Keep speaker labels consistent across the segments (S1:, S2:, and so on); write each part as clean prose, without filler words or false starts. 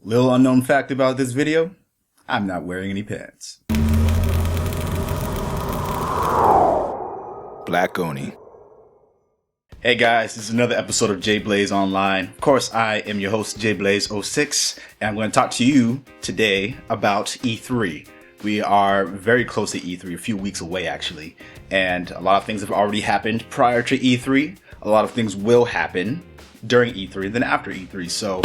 S1: Little unknown fact about this video, I'm not wearing any pants.
S2: Black Oni.
S1: Hey guys, this is another episode of JBlaze Online. Of course, I am your host, JBlaze06, and I'm going to talk to you today about E3. We are very close to E3, a few weeks away actually, and a lot of things have already happened prior to E3. A lot of things will happen during E3 and then after E3, so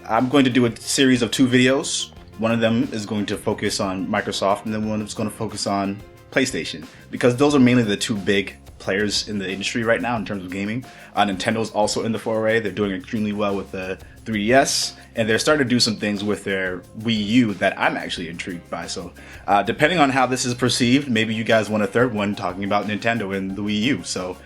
S1: I'm going to do a series of two videos. One of them is going to focus on Microsoft, and then one is going to focus on PlayStation, because those are mainly the two big players in the industry right now in terms of gaming. Nintendo's also in the foray. They're doing extremely well with the 3DS, and they're starting to do some things with their Wii U that I'm actually intrigued by. So depending on how this is perceived, maybe you guys want a third one talking about Nintendo and the Wii U. So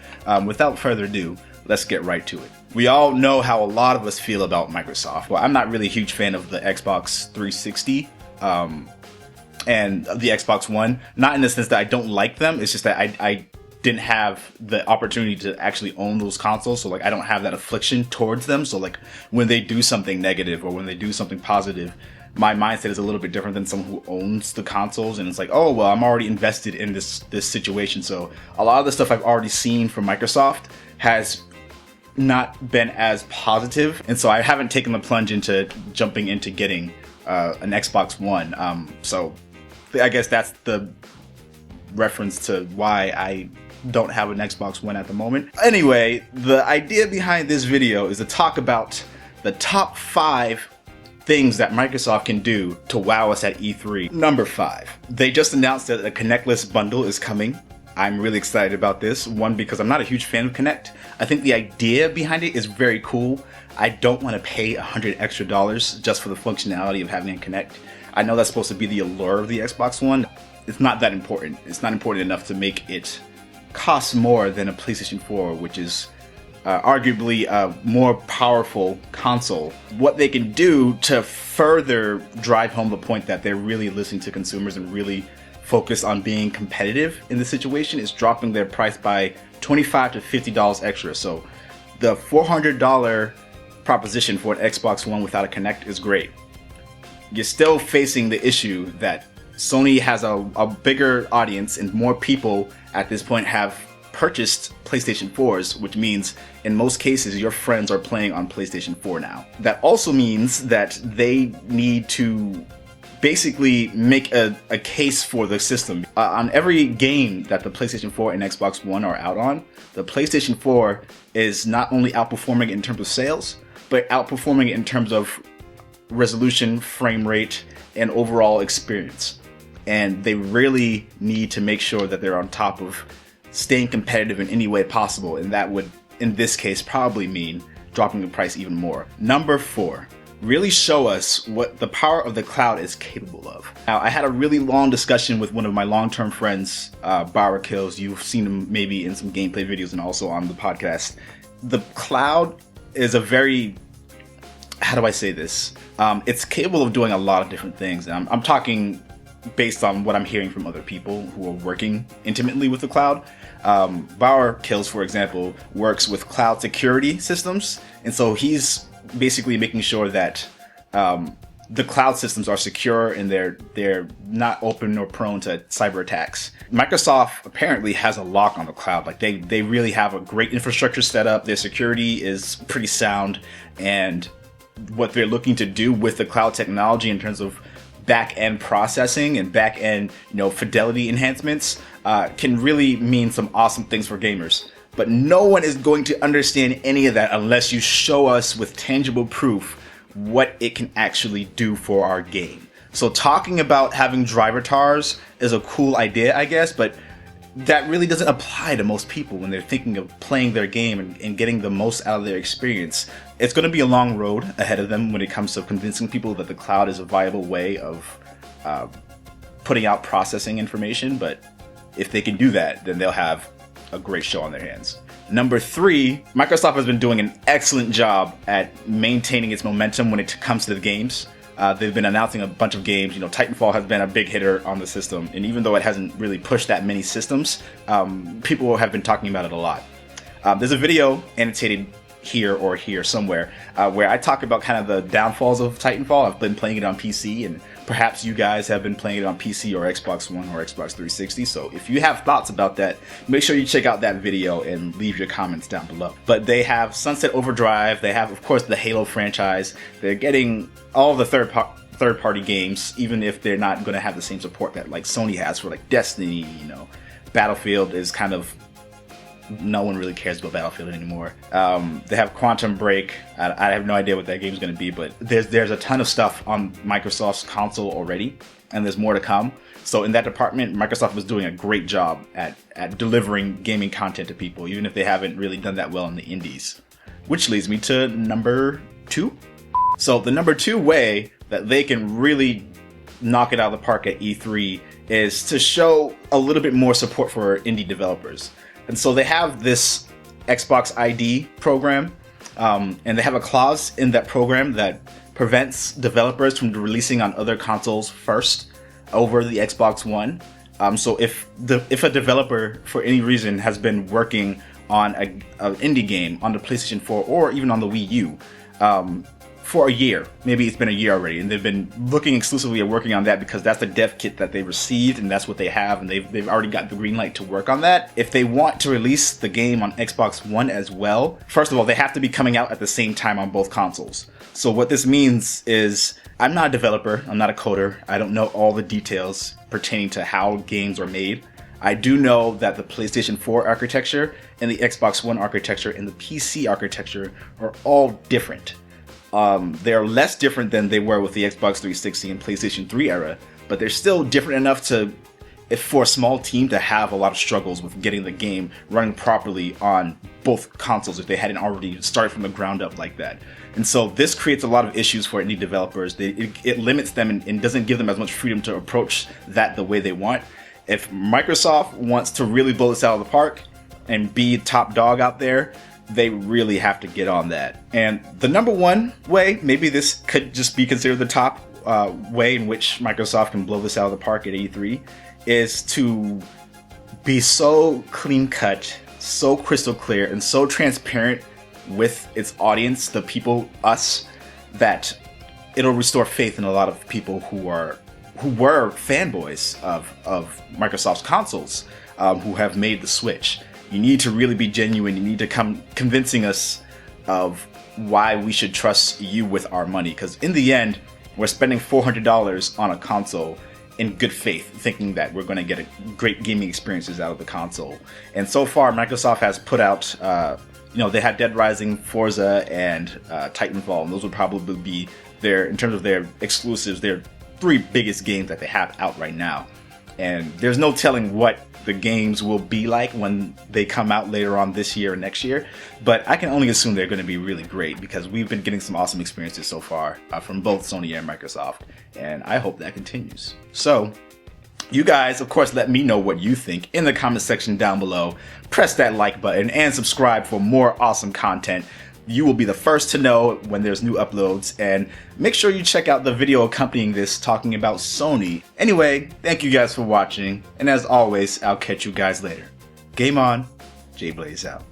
S1: without further ado, let's get right to it. We all know how a lot of us feel about Microsoft. Well, I'm not really a huge fan of the Xbox 360 and the Xbox One. Not in the sense that I don't like them. It's just that I didn't have the opportunity to actually own those consoles. So like I don't have that affliction towards them. So like when they do something negative or when they do something positive, my mindset is a little bit different than someone who owns the consoles, and it's like, oh, well, I'm already invested in this situation. So a lot of the stuff I've already seen from Microsoft has not been as positive, and so I haven't taken the plunge into jumping into getting an Xbox One. So I guess that's the reference to why I don't have an Xbox One at the moment. Anyway, the idea behind this video is to talk about the top 5 things that Microsoft can do to wow us at E3. Number 5, they just announced that a Connectless bundle is coming. I'm really excited about this. One, because I'm not a huge fan of Kinect. I think the idea behind it is very cool. I don't want to pay $100 extra just for the functionality of having a Kinect. I know that's supposed to be the allure of the Xbox One. It's not that important. It's not important enough to make it cost more than a PlayStation 4, which is arguably a more powerful console. What they can do to further drive home the point that they're really listening to consumers and really focus on being competitive in the situation is dropping their price by $25 to $50 extra. So the $400 proposition for an Xbox One without a Kinect is great. You're still facing the issue that Sony has a bigger audience and more people at this point have purchased PlayStation 4s, which means in most cases your friends are playing on PlayStation 4 now. That also means that they need to basically make a case for the system. On every game that the PlayStation 4 and Xbox One are out on, the PlayStation 4 is not only outperforming it in terms of sales, but outperforming it in terms of resolution, frame rate, and overall experience. And they really need to make sure that they're on top of staying competitive in any way possible, and that would, in this case, probably mean dropping the price even more. Number 4. Really show us what the power of the cloud is capable of. Now, I had a really long discussion with one of my long-term friends, Bauer Kills. You've seen him maybe in some gameplay videos and also on the podcast. The cloud is a very, how do I say this? It's capable of doing a lot of different things. And I'm talking based on what I'm hearing from other people who are working intimately with the cloud. Bauer Kills, for example, works with cloud security systems. And so he's basically making sure that the cloud systems are secure and they're not open or prone to cyber attacks. Microsoft apparently has a lock on the cloud. Like they really have a great infrastructure set up. Their security is pretty sound, and what they're looking to do with the cloud technology in terms of back-end processing and back-end, fidelity enhancements can really mean some awesome things for gamers. But no one is going to understand any of that unless you show us with tangible proof what it can actually do for our game. So talking about having driver tars is a cool idea, I guess, but that really doesn't apply to most people when they're thinking of playing their game and getting the most out of their experience. It's going to be a long road ahead of them when it comes to convincing people that the cloud is a viable way of putting out processing information, but if they can do that, then they'll have a great show on their hands. Number 3, Microsoft has been doing an excellent job at maintaining its momentum when it comes to the games. They've been announcing a bunch of games. Titanfall has been a big hitter on the system, and even though it hasn't really pushed that many systems, people have been talking about it a lot. There's a video annotated here or here somewhere, where I talk about kind of the downfalls of Titanfall. I've been playing it on PC, and perhaps you guys have been playing it on PC or Xbox One or Xbox 360. So if you have thoughts about that, make sure you check out that video and leave your comments down below. But they have Sunset Overdrive. They have, of course, the Halo franchise. They're getting all the third-party games, even if they're not going to have the same support that like Sony has for like Destiny. You know, Battlefield is kind of, no one really cares about Battlefield anymore. They have Quantum Break. I have no idea what that game's going to be, but there's a ton of stuff on Microsoft's console already, and there's more to come. So in that department, Microsoft was doing a great job at delivering gaming content to people, even if they haven't really done that well in the indies. Which leads me to number 2. So the number 2 way that they can really knock it out of the park at E3 is to show a little bit more support for indie developers. And so they have this Xbox ID program, and they have a clause in that program that prevents developers from releasing on other consoles first over the Xbox One. So if a developer for any reason has been working on an indie game on the PlayStation 4 or even on the Wii U for a year, maybe it's been a year already, and they've been looking exclusively at working on that because that's the dev kit that they received and that's what they have, and they've already got the green light to work on that. If they want to release the game on Xbox One as well, first of all, they have to be coming out at the same time on both consoles. So what this means is, I'm not a developer, I'm not a coder, I don't know all the details pertaining to how games are made. I do know that the PlayStation 4 architecture and the Xbox One architecture and the PC architecture are all different. They're less different than they were with the Xbox 360 and PlayStation 3 era, but they're still different enough for a small team to have a lot of struggles with getting the game running properly on both consoles if they hadn't already started from the ground up like that. And so this creates a lot of issues for indie developers. It limits them and doesn't give them as much freedom to approach that the way they want. If Microsoft wants to really blow this out of the park and be top dog out there, they really have to get on that. And the number 1 way, maybe this could just be considered the top way in which Microsoft can blow this out of the park at E3, is to be so clean cut, so crystal clear, and so transparent with its audience, the people, us, that it'll restore faith in a lot of people who were fanboys of Microsoft's consoles, who have made the switch. You need to really be genuine. You need to come convincing us of why we should trust you with our money. Because in the end, we're spending $400 on a console in good faith, thinking that we're going to get great gaming experiences out of the console. And so far, Microsoft has put out, they had Dead Rising, Forza, and Titanfall. And those would probably be in terms of their exclusives, their 3 biggest games that they have out right now. And there's no telling what the games will be like when they come out later on this year or next year, but I can only assume they're going to be really great because we've been getting some awesome experiences so far from both Sony and Microsoft, and I hope that continues. So you guys, of course, let me know what you think in the comment section down below. Press that like button and subscribe for more awesome content. You will be the first to know when there's new uploads, and make sure you check out the video accompanying this talking about Sony. Anyway, thank you guys for watching, and as always, I'll catch you guys later. Game on, J Blaze out.